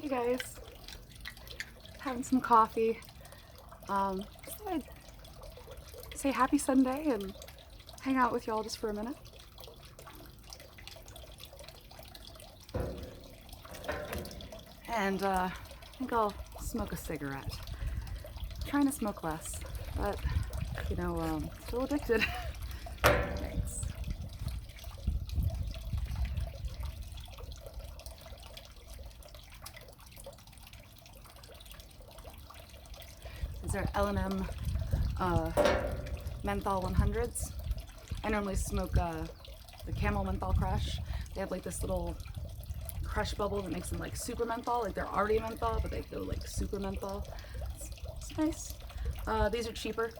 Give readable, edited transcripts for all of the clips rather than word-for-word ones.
Hey guys, having some coffee. Just thought I'd say happy Sunday and hang out with y'all just for a minute. And I think I'll smoke a cigarette. I'm trying to smoke less, but you know, still addicted. Thanks. These are L&M menthol 100s. I normally smoke the Camel menthol crush. They have like this little crush bubble that makes them like super menthol. Like they're already menthol, but they go like super menthol. It's nice. These are cheaper,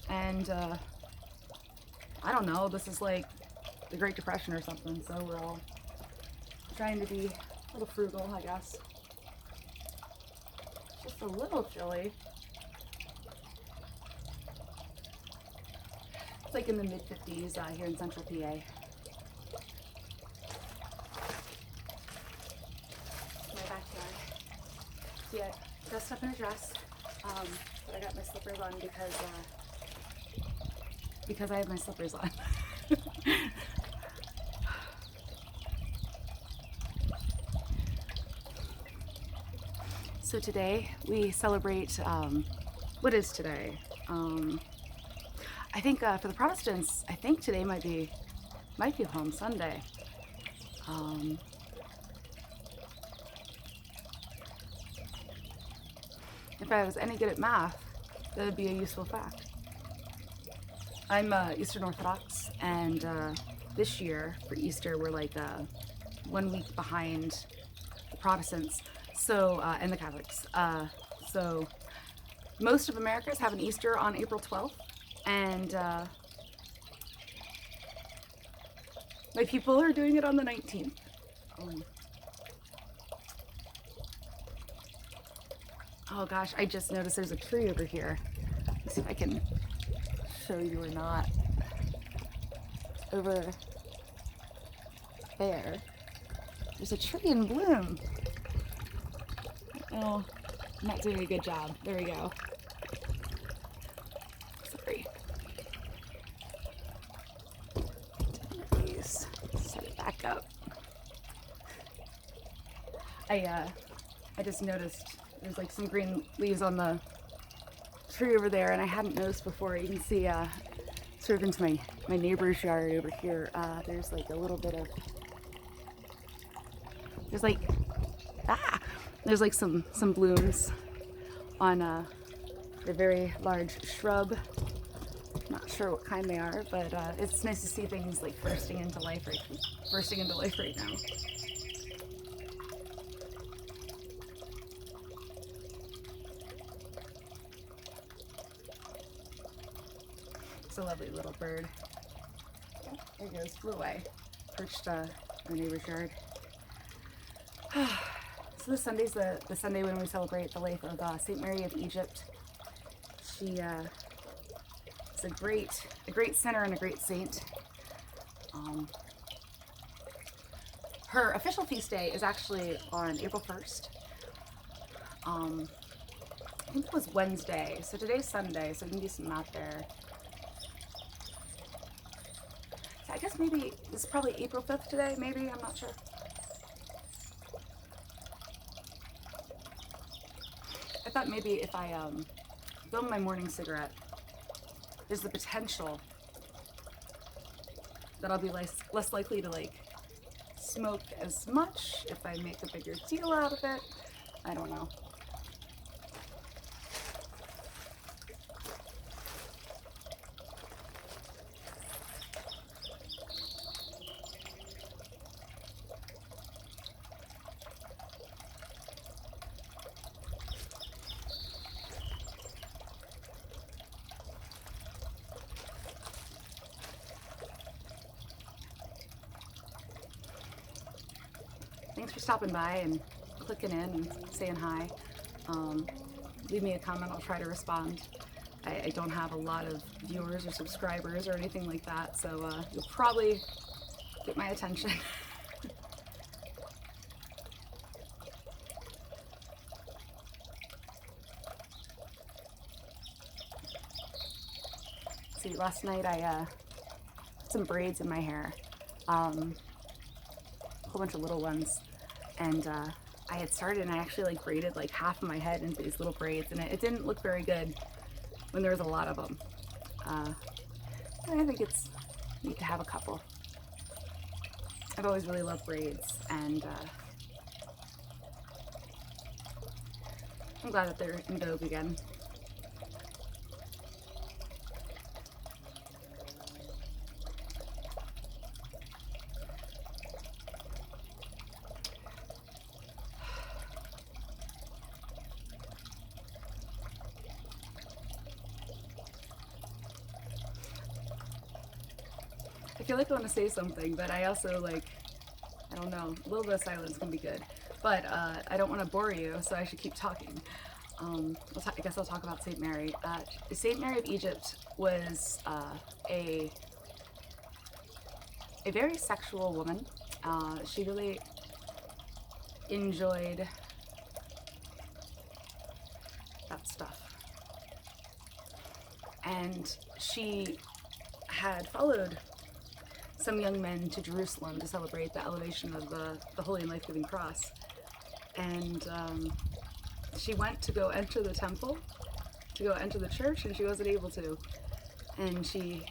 and I don't know, this is like the Great Depression or something, so we're all trying to be a little frugal, I guess. Just a little chilly. It's like in the mid-50s here in central PA. My backyard. Yeah, dressed up in a dress, but I got my slippers on because I have my slippers on. So today we celebrate, what is today? I think for the Protestants, I think today might be Palm Sunday. If I was any good at math, that would be a useful fact. I'm Eastern Orthodox, and this year for Easter we're like 1 week behind the Protestants, so and the Catholics. So most of America is having Easter on April 12th, and my people are doing it on the 19th. Oh gosh, I just noticed there's a tree over here. Let's see if I can show you or not. Over there, there's a tree in bloom. Oh, I'm not doing a good job. There we go. Sorry. Please set it back up. I just noticed there's like some green leaves on the tree over there, and I hadn't noticed before. You can see sort of into my neighbor's yard over here, there's like a little bit of, there's like some blooms on a very large shrub. Not sure what kind they are, but it's nice to see things like bursting into life right now. It's a lovely little bird. Oh, there he goes, flew away. Perched in the neighbor's yard. So this Sunday's the Sunday when we celebrate the life of St. Mary of Egypt. She is a great sinner and a great saint. Her official feast day is actually on April 1st. I think it was Wednesday, so today's Sunday, so we can do some math there. I guess maybe it's probably April 5th today, maybe, I'm not sure. I thought maybe if I film my morning cigarette, there's the potential that I'll be less likely to like smoke as much if I make a bigger deal out of it. I don't know. Thanks for stopping by and clicking in and saying hi. Leave me a comment, I'll try to respond. I don't have a lot of viewers or subscribers or anything like that, so you'll probably get my attention. see, last night I put some braids in my hair, a whole bunch of little ones, and I had started and I actually like braided like half of my head into these little braids, and it didn't look very good when there was a lot of them. I think it's neat to have a couple. I've always really loved braids, and I'm glad that they're in vogue again. I feel like I want to say something, but I also like, I don't know, a little bit of silence can be good. But I don't want to bore you, so I should keep talking. I guess I'll talk about St. Mary. St. Mary of Egypt was a very sexual woman. She really enjoyed that stuff. And she had followed some young men to Jerusalem to celebrate the elevation of the Holy and Life-Giving Cross. And she went to go enter the temple, to go enter the church, and she wasn't able to. And she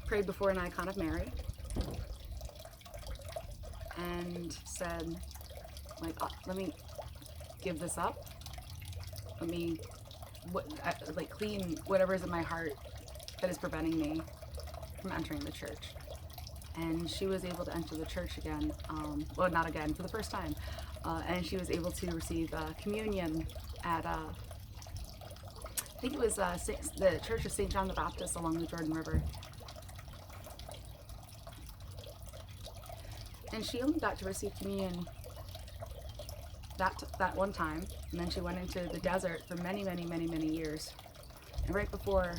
prayed before an icon of Mary and said, like, oh, let me give this up. Let me like clean whatever is in my heart that is preventing me from entering the church. And she was able to enter the church again, well, not again, for the first time. And she was able to receive communion at, I think it was the Church of St. John the Baptist along the Jordan River. And she only got to receive communion that one time, and then she went into the desert for many years. And right before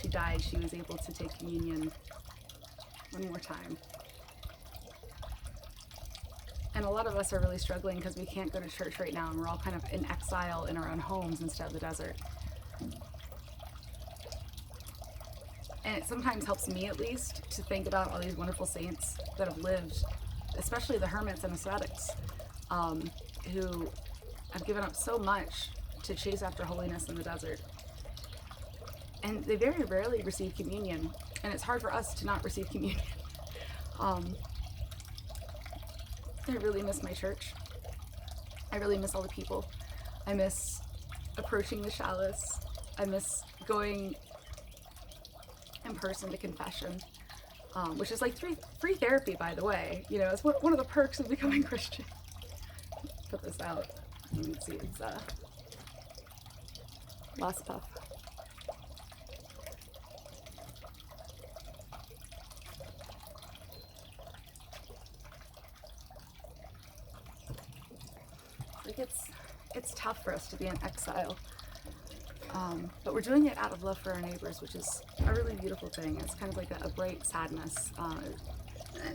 she died, she was able to take communion one more time. And a lot of us are really struggling because we can't go to church right now, and we're all kind of in exile in our own homes instead of the desert. And it sometimes helps me, at least, to think about all these wonderful saints that have lived, especially the hermits and ascetics, who have given up so much to chase after holiness in the desert. And they very rarely receive communion, and it's hard for us to not receive communion. I really miss my church. I really miss all the people. I miss approaching the chalice. I miss going in person to confession, which is like free therapy, by the way. You know, it's one of the perks of becoming Christian. Put this out. You can see it's last puff. Like it's tough for us to be in exile. But we're doing it out of love for our neighbors, which is a really beautiful thing. It's kind of like a bright sadness.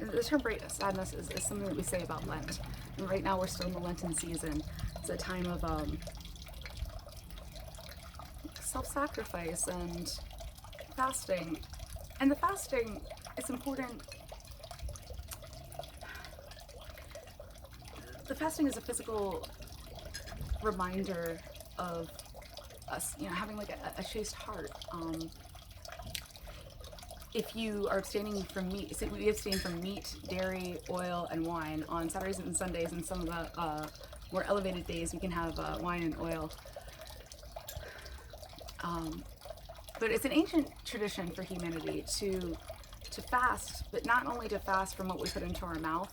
The term bright sadness is something that we say about Lent. And right now we're still in the Lenten season. It's a time of self-sacrifice and fasting. And the fasting, it's important. The fasting is a physical reminder of us, you know, having like a chaste heart. If you are abstaining from meat, so we abstain from meat, dairy, oil, and wine on Saturdays and Sundays, and some of the more elevated days we can have wine and oil. But it's an ancient tradition for humanity to fast, but not only to fast from what we put into our mouth,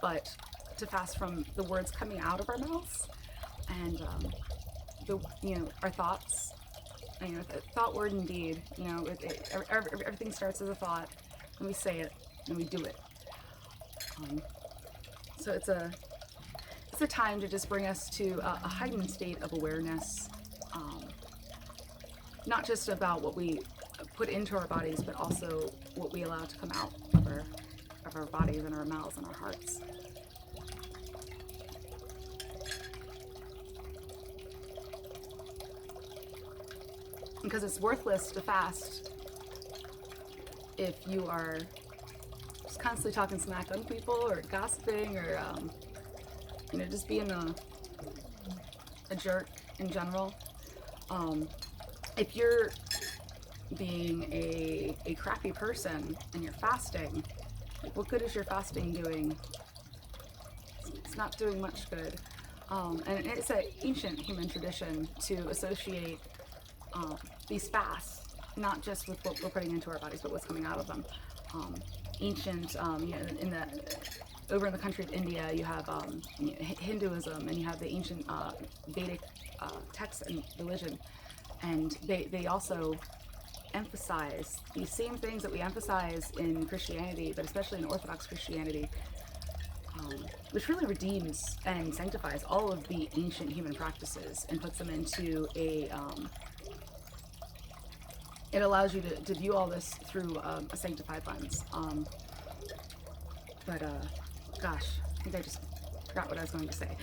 but to fast from the words coming out of our mouths, and our thoughts, thought, word, and deed. You know, everything starts as a thought, and we say it, and we do it. So it's a time to just bring us to a heightened state of awareness, not just about what we put into our bodies, but also what we allow to come out of our bodies and our mouths and our hearts. because it's worthless to fast if you are just constantly talking smack on people or gossiping or just being a jerk in general. If you're being a crappy person and you're fasting, what good is your fasting doing? It's not doing much good. And it's an ancient human tradition to associate these fasts, not just with what we're putting into our bodies, but what's coming out of them. Ancient, over in the country of India, you have Hinduism, and you have the ancient Vedic texts and religion, and they also emphasize these same things that we emphasize in Christianity, but especially in Orthodox Christianity, which really redeems and sanctifies all of the ancient human practices and puts them into it allows you to view all this through a sanctified lens. Gosh, I think I just forgot what I was going to say.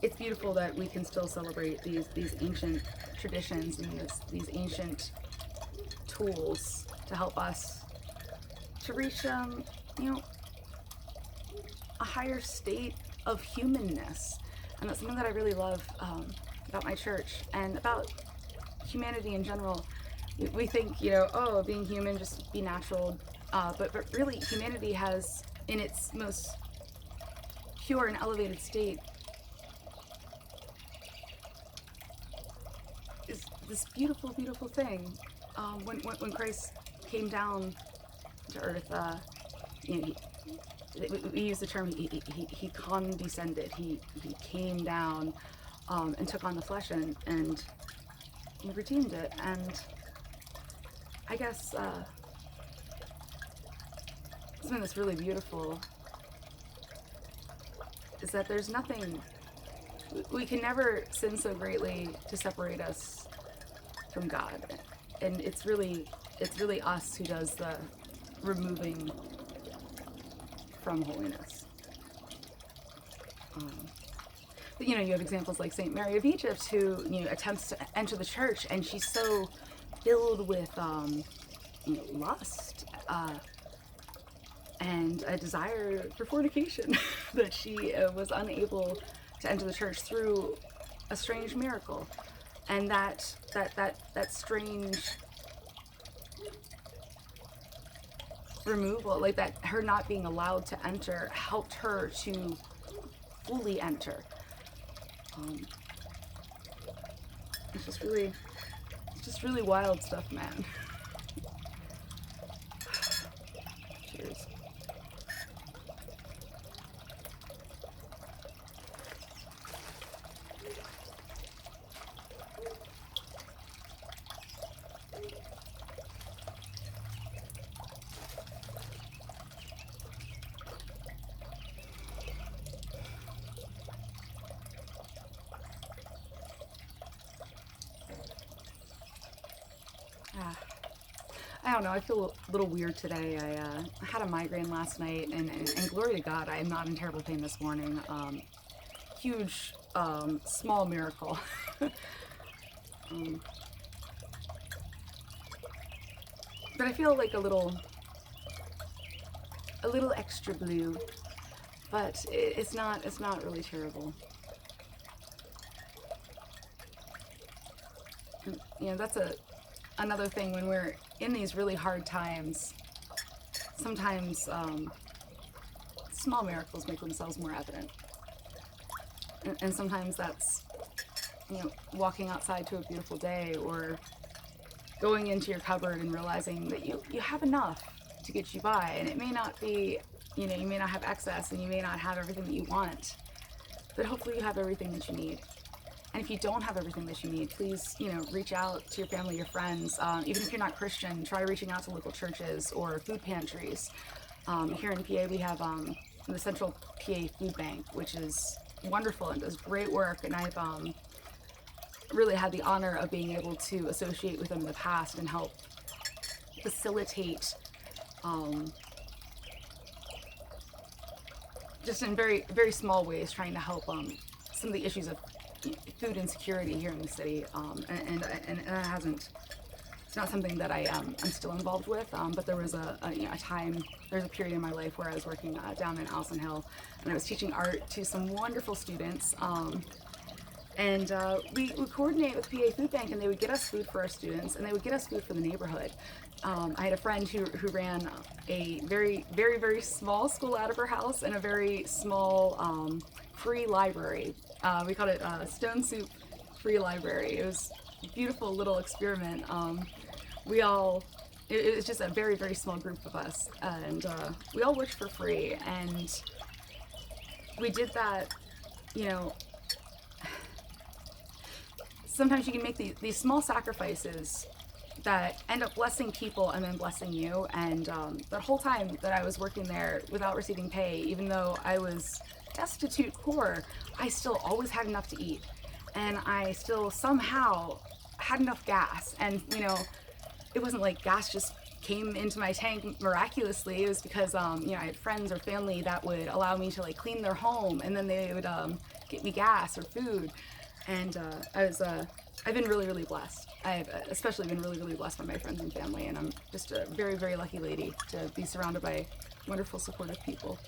It's beautiful that we can still celebrate these ancient traditions and these ancient tools to help us to reach a higher state of humanness. And that's something that I really love about my church and about humanity in general. We think, being human, just be natural, but really humanity has, in its most pure and elevated state, is this beautiful, beautiful thing. When Christ came down to earth, we use the term he condescended. He came down and took on the flesh and he redeemed it. And I guess something that's really beautiful is that there's nothing, we can never sin so greatly to separate us from God. And it's really us who does the removing from holiness. But you have examples like Saint Mary of Egypt, who attempts to enter the church, and she's so filled with lust and a desire for fornication that she was unable to enter the church through a strange miracle. And that strange removal, like that, her not being allowed to enter, helped her to fully enter. It's just really wild stuff, man. Cheers. I don't know, I feel a little weird today. I had a migraine last night, and glory to God, I am not in terrible pain this morning. Huge, small miracle. But I feel like a little extra blue, but it's not really terrible. And, that's another thing when we're in these really hard times. Sometimes small miracles make themselves more evident, and sometimes that's walking outside to a beautiful day, or going into your cupboard and realizing that you have enough to get you by, and it may not be, you may not have excess, and you may not have everything that you want, but hopefully you have everything that you need. And if you don't have everything that you need, please, reach out to your family, your friends. Even if you're not Christian, try reaching out to local churches or food pantries. Here in PA, we have the Central PA Food Bank, which is wonderful and does great work. And I've really had the honor of being able to associate with them in the past and help facilitate, just in very, very small ways, trying to help some of the issues of food insecurity here in the city, and it hasn't. It's not something that I'm still involved with, but there was a time, there's a period in my life where I was working down in Allison Hill, and I was teaching art to some wonderful students. And we would coordinate with PA Food Bank, and they would get us food for our students, and they would get us food for the neighborhood. I had a friend who ran a very, very, very small school out of her house and a very small free library. We called it Stone Soup Free Library. It was a beautiful little experiment. It was just a very, very small group of us, and we all worked for free, and we did that, sometimes you can make these small sacrifices that end up blessing people and then blessing you. And the whole time that I was working there without receiving pay, even though I was destitute poor, I still always had enough to eat. And I still somehow had enough gas. And, it wasn't like gas just came into my tank miraculously. It was because, I had friends or family that would allow me to clean their home, and then they would get me gas or food. And I've been really, really blessed. I've especially been really, really blessed by my friends and family, and I'm just a very, very lucky lady to be surrounded by wonderful, supportive people.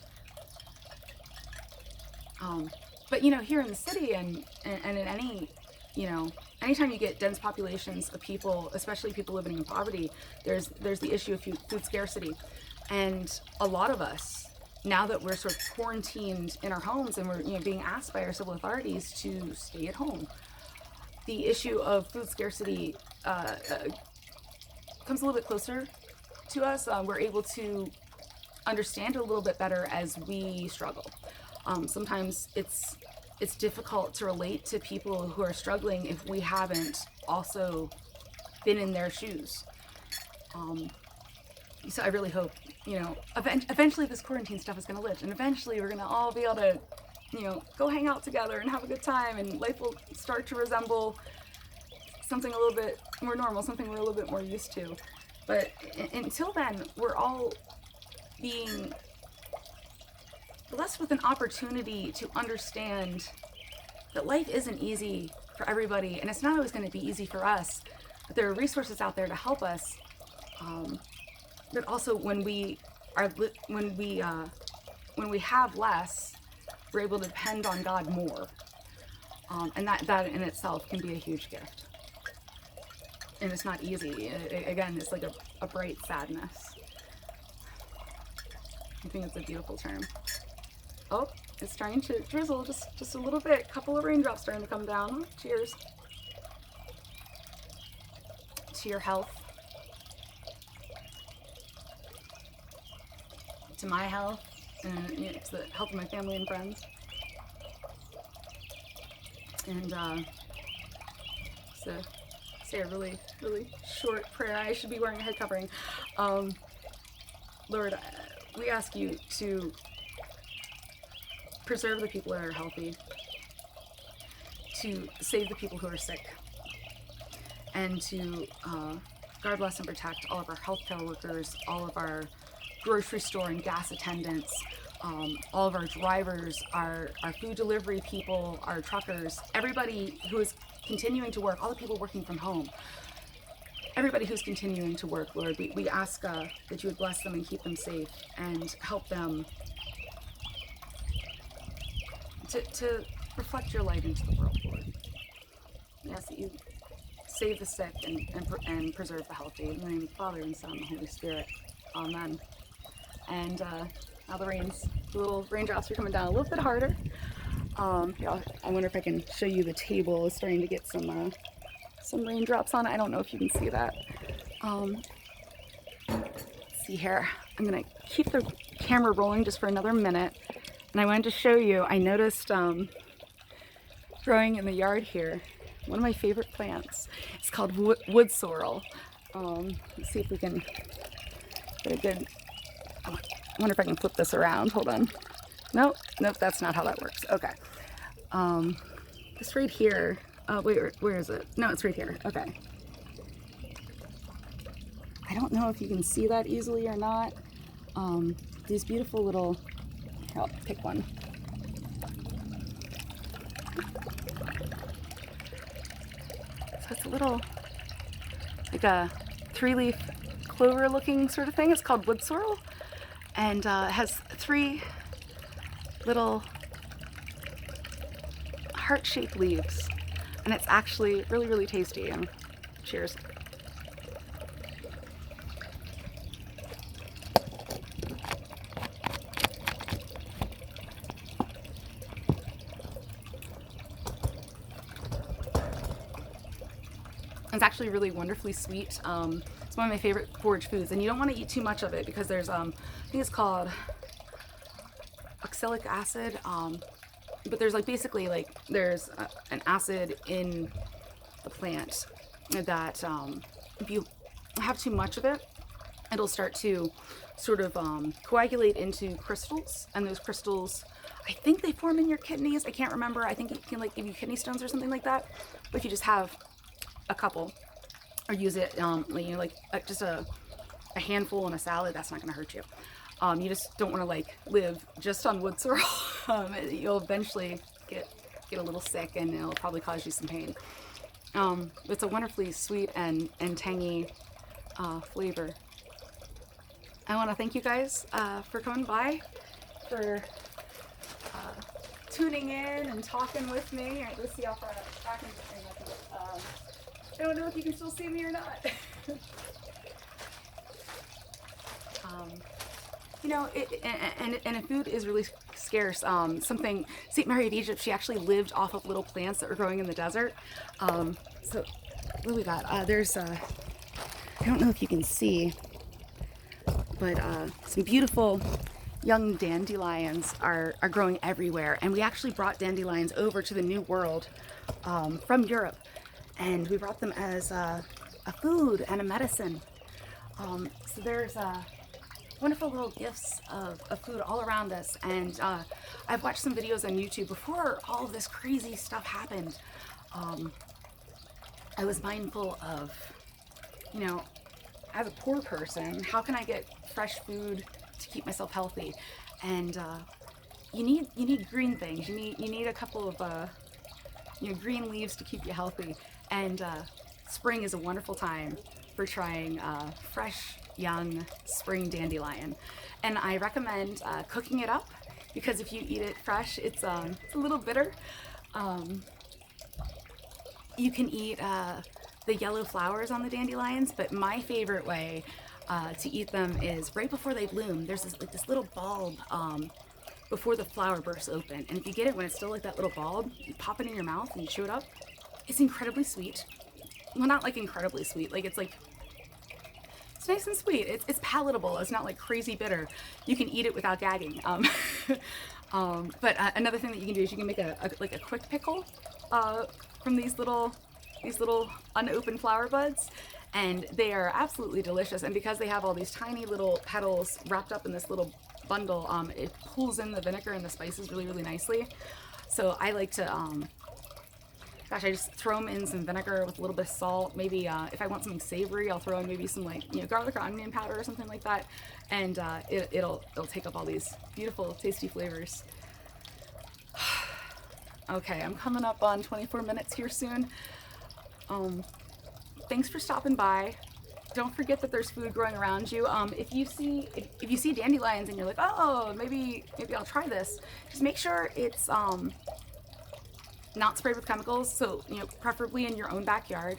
But here in the city and in any, anytime you get dense populations of people, especially people living in poverty, there's the issue of food scarcity. And a lot of us, now that we're sort of quarantined in our homes and we're being asked by our civil authorities to stay at home, the issue of food scarcity comes a little bit closer to us. We're able to understand it a little bit better as we struggle. Sometimes it's difficult to relate to people who are struggling if we haven't also been in their shoes. So I really hope, eventually this quarantine stuff is going to lift, and eventually we're going to all be able to, go hang out together and have a good time, and life will start to resemble something a little bit more normal, something we're a little bit more used to. But until then, we're all being blessed with an opportunity to understand that life isn't easy for everybody, and it's not always going to be easy for us, but there are resources out there to help us. But also when we have less, we're able to depend on God more, and that in itself can be a huge gift. And it's not easy. Again, it's like a bright sadness. I think it's a beautiful term. Oh, it's starting to drizzle just a little bit. Couple of raindrops starting to come down. Cheers to your health, to my health, and to the health of my family and friends. And so say a really, really short prayer. I should be wearing a head covering. Lord, we ask you to preserve the people that are healthy, to save the people who are sick, and to guard, bless, and protect all of our healthcare workers, all of our grocery store and gas attendants, all of our drivers, our food delivery people, our truckers, everybody who is continuing to work, all the people working from home, everybody who's continuing to work, Lord, we ask that you would bless them and keep them safe and help them to reflect your light into the world, Lord. We ask that you save the sick and preserve the healthy. In the name of the Father, and Son, and the Holy Spirit. Amen. And now the little raindrops are coming down a little bit harder. Yeah, I wonder if I can show you the table. It's starting to get some raindrops on it. I don't know if you can see that. Let's see here. I'm gonna keep the camera rolling just for another minute. And I wanted to show you, I noticed growing in the yard here, one of my favorite plants. It's called wood sorrel. Let's see if we can get a good, I wonder if I can flip this around. Hold on. Nope, that's not how that works. Okay. This right here, wait, where is it? No, it's right here. Okay. I don't know if you can see that easily or not. These beautiful little, here, I'll pick one. little, like a 3-leaf clover looking sort of thing. It's called wood sorrel, and it has 3 little heart-shaped leaves, and it's actually really, really tasty. And cheers. It's actually really wonderfully sweet. It's one of my favorite forage foods, and you don't want to eat too much of it because there's, I think it's called oxalic acid, but there's like basically like there's an acid in the plant that if you have too much of it, it'll start to sort of coagulate into crystals, and those crystals, I think they form in your kidneys. I can't remember. I think it can like give you kidney stones or something like that. But if you just have a couple or use it, like just a handful in a salad, that's not going to hurt you. You just don't want to like live just on wood sorrel. You'll eventually get a little sick, and it'll probably cause you some pain. It's a wonderfully sweet and tangy flavor. I want to thank you guys for coming by, for tuning in and talking with me. All right, let's see how far back in this thing I can get. I don't know if you can still see me or not. You know, and food is really scarce. Something, St. Mary of Egypt, she actually lived off of little plants that were growing in the desert. So what do we got? There's, I don't know if you can see, but some beautiful young dandelions are growing everywhere. And we actually brought dandelions over to the New World from Europe. And we brought them as a food and a medicine. So there's wonderful little gifts of food all around us. And I've watched some videos on YouTube before all of this crazy stuff happened. I was mindful of, you know, as a poor person, how can I get fresh food to keep myself healthy? And you need green things. You need a couple of green leaves to keep you healthy. And spring is a wonderful time for trying fresh, young spring dandelion. And I recommend cooking it up, because if you eat it fresh, it's a little bitter. You can eat the yellow flowers on the dandelions, but my favorite way to eat them is right before they bloom. There's this little bulb before the flower bursts open. And if you get it when it's still like that little bulb, you pop it in your mouth and you chew it up. It's incredibly sweet. Well, not like incredibly sweet. Like it's nice and sweet. It's palatable. It's not like crazy bitter. You can eat it without gagging. But another thing that you can do is you can make a quick pickle from these little unopened flower buds, and they are absolutely delicious. And because they have all these tiny little petals wrapped up in this little bundle, it pulls in the vinegar and the spices really, really nicely. So I like to, I just throw them in some vinegar with a little bit of salt. Maybe if I want something savory, I'll throw in maybe some garlic or onion powder or something like that, and it'll take up all these beautiful, tasty flavors. Okay, I'm coming up on 24 minutes here soon. Thanks for stopping by. Don't forget that there's food growing around you. If you see dandelions and you're like, oh, maybe I'll try this, just make sure it's not sprayed with chemicals. So preferably in your own backyard.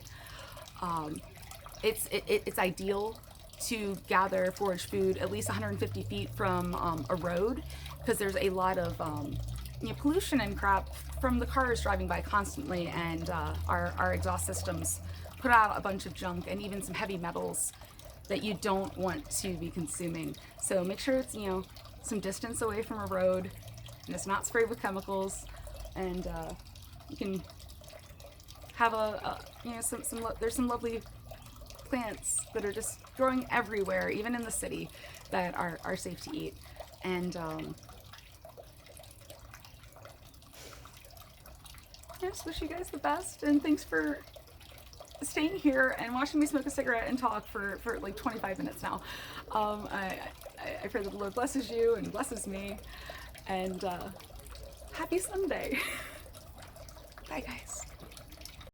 It's ideal to gather forage food at least 150 feet from a road, because there's a lot of pollution and crap from the cars driving by constantly, and our exhaust systems put out a bunch of junk and even some heavy metals that you don't want to be consuming. So make sure it's some distance away from a road, and it's not sprayed with chemicals, and you can have there's some lovely plants that are just growing everywhere, even in the city, that are safe to eat. And I just wish you guys the best, and thanks for staying here and watching me smoke a cigarette and talk for like 25 minutes now. I pray that the Lord blesses you and blesses me, and happy Sunday. Bye guys.